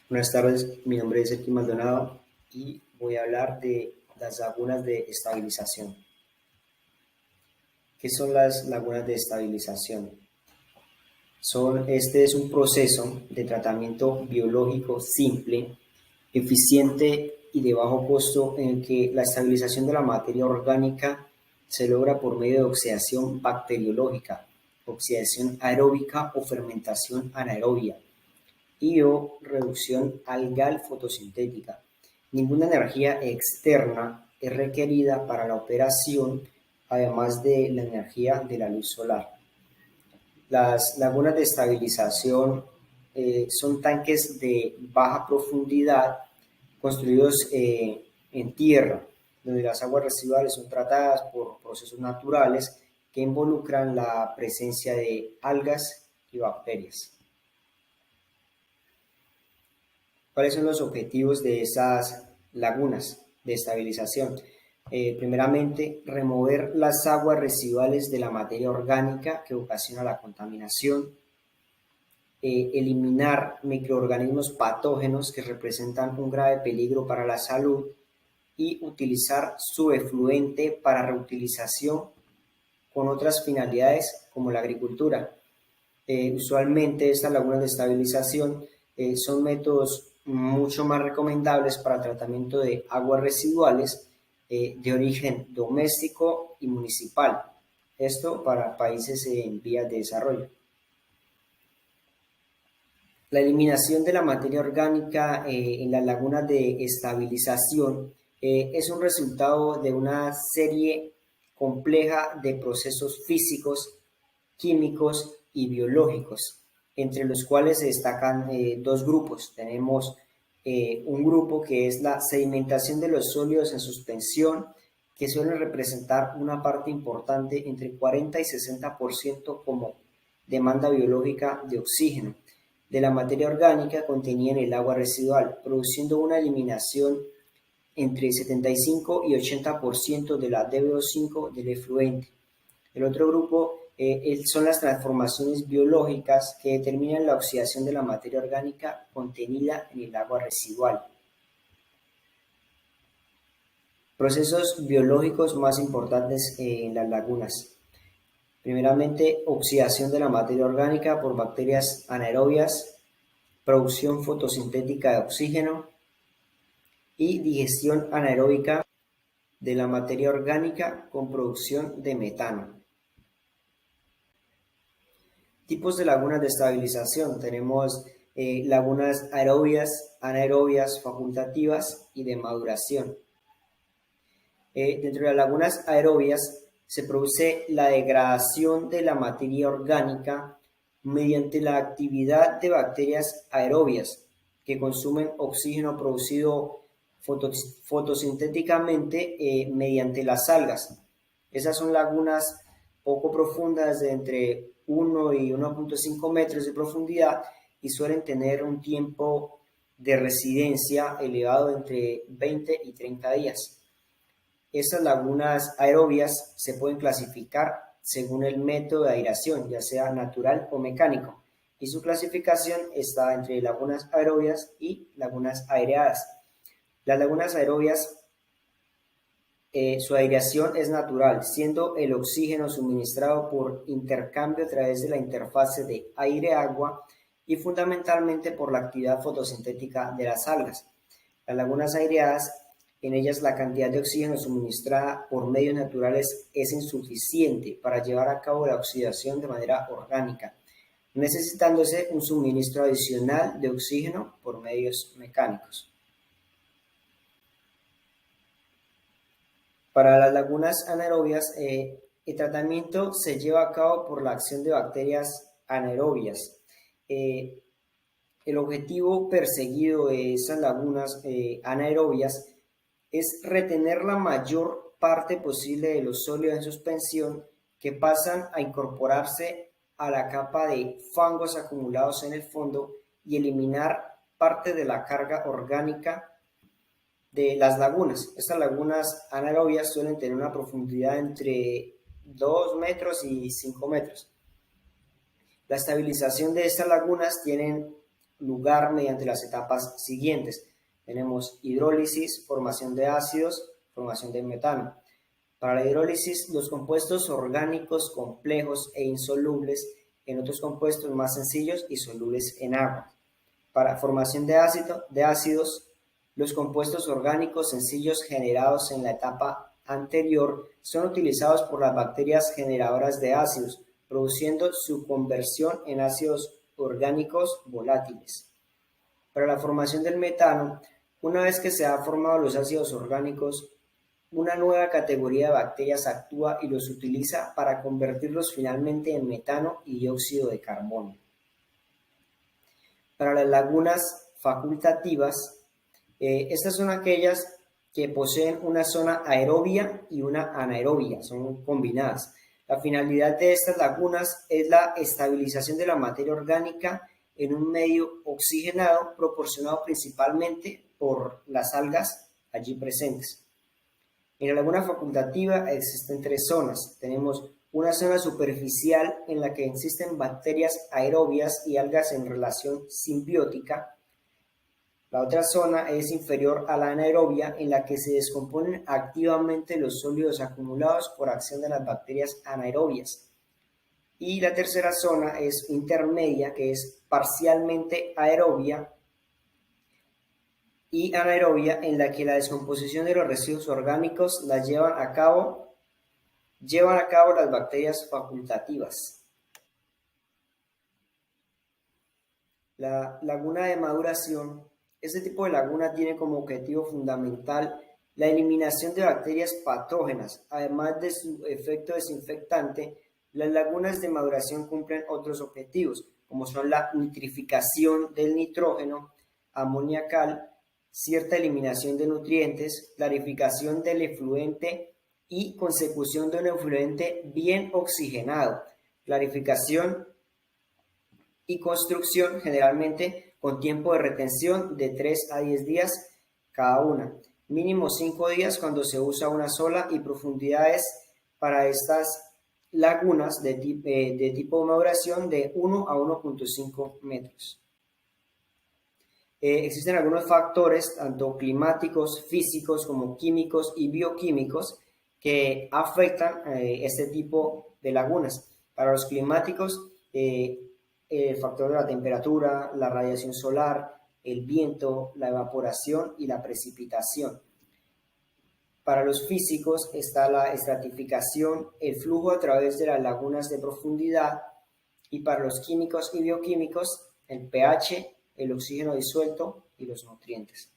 Buenas tardes, mi nombre es Elkin Maldonado y voy a hablar de las lagunas de estabilización. ¿Qué son las lagunas de estabilización? Este es un proceso de tratamiento biológico simple, eficiente y de bajo costo en el que la estabilización de la materia orgánica se logra por medio de oxidación bacteriológica, oxidación aeróbica o fermentación anaerobia y o reducción algal fotosintética. Ninguna energía externa es requerida para la operación, además de la energía de la luz solar. Las lagunas de estabilización son tanques de baja profundidad construidos en tierra, donde las aguas residuales son tratadas por procesos naturales que involucran la presencia de algas y bacterias. ¿Cuáles son los objetivos de esas lagunas de estabilización? Primeramente, remover las aguas residuales de la materia orgánica que ocasiona la contaminación, eliminar microorganismos patógenos que representan un grave peligro para la salud y utilizar su efluente para reutilización con otras finalidades como la agricultura. Usualmente estas lagunas de estabilización son métodos mucho más recomendables para tratamiento de aguas residuales de origen doméstico y municipal. Esto para países en vías de desarrollo. La eliminación de la materia orgánica en las lagunas de estabilización es un resultado de una serie compleja de procesos físicos, químicos y biológicos, entre los cuales se destacan dos grupos. Tenemos un grupo que es la sedimentación de los sólidos en suspensión, que suelen representar una parte importante, entre 40 y 60% como demanda biológica de oxígeno de la materia orgánica contenida en el agua residual, produciendo una eliminación entre 75 y 80% de la DBO5 del efluente. El otro grupo son las transformaciones biológicas que determinan la oxidación de la materia orgánica contenida en el agua residual. Procesos biológicos más importantes en las lagunas. Primeramente, oxidación de la materia orgánica por bacterias anaerobias, producción fotosintética de oxígeno y digestión anaeróbica de la materia orgánica con producción de metano. Tipos de lagunas de estabilización. Tenemos lagunas aerobias, anaerobias, facultativas y de maduración. Dentro de las lagunas aerobias se produce la degradación de la materia orgánica mediante la actividad de bacterias aerobias que consumen oxígeno producido fotosintéticamente mediante las algas. Esas son lagunas poco profundas de entre 1 y 1.5 metros de profundidad y suelen tener un tiempo de residencia elevado entre 20 y 30 días. Estas lagunas aerobias se pueden clasificar según el método de aireación, ya sea natural o mecánico, y su clasificación está entre lagunas aerobias y lagunas aireadas. Las lagunas aerobias, su aireación es natural, siendo el oxígeno suministrado por intercambio a través de la interfase de aire-agua y fundamentalmente por la actividad fotosintética de las algas. Las lagunas aireadas, en ellas la cantidad de oxígeno suministrada por medios naturales es insuficiente para llevar a cabo la oxidación de manera orgánica, necesitándose un suministro adicional de oxígeno por medios mecánicos. Para las lagunas anaerobias, el tratamiento se lleva a cabo por la acción de bacterias anaerobias. El objetivo perseguido de esas lagunas anaerobias es retener la mayor parte posible de los sólidos en suspensión que pasan a incorporarse a la capa de fangos acumulados en el fondo y eliminar parte de la carga orgánica de las lagunas. Estas lagunas anaerobias suelen tener una profundidad entre 2 metros y 5 metros. La estabilización de estas lagunas tienen lugar mediante las etapas siguientes. Tenemos hidrólisis, formación de ácidos, formación de metano. Para la hidrólisis, los compuestos orgánicos complejos e insolubles en otros compuestos más sencillos y solubles en agua. Para formación de ácidos, los compuestos orgánicos sencillos generados en la etapa anterior son utilizados por las bacterias generadoras de ácidos, produciendo su conversión en ácidos orgánicos volátiles. Para la formación del metano, una vez que se han formado los ácidos orgánicos, una nueva categoría de bacterias actúa y los utiliza para convertirlos finalmente en metano y dióxido de carbono. Para las lagunas facultativas, estas son aquellas que poseen una zona aerobia y una anaerobia, son combinadas. La finalidad de estas lagunas es la estabilización de la materia orgánica en un medio oxigenado proporcionado principalmente por las algas allí presentes. En la laguna facultativa existen tres zonas. Tenemos una zona superficial en la que existen bacterias aerobias y algas en relación simbiótica. La otra zona es inferior a la anaerobia, en la que se descomponen activamente los sólidos acumulados por acción de las bacterias anaerobias. Y la tercera zona es intermedia, que es parcialmente aerobia y anaerobia, en la que la descomposición de los residuos orgánicos la llevan a cabo las bacterias facultativas. La laguna de maduración. Este tipo de laguna tiene como objetivo fundamental la eliminación de bacterias patógenas. Además de su efecto desinfectante, las lagunas de maduración cumplen otros objetivos, como son la nitrificación del nitrógeno amoniacal, cierta eliminación de nutrientes, clarificación del efluente y consecución de un efluente bien oxigenado, clarificación y construcción generalmente con tiempo de retención de 3 a 10 días cada una, mínimo 5 días cuando se usa una sola, y profundidades para estas lagunas de tipo maduración de 1 a 1.5 metros. Existen algunos factores, tanto climáticos, físicos como químicos y bioquímicos, que afectan este tipo de lagunas. Para los climáticos, el factor de la temperatura, la radiación solar, el viento, la evaporación y la precipitación. Para los físicos está la estratificación, el flujo a través de las lagunas de profundidad, y para los químicos y bioquímicos, el pH, el oxígeno disuelto y los nutrientes.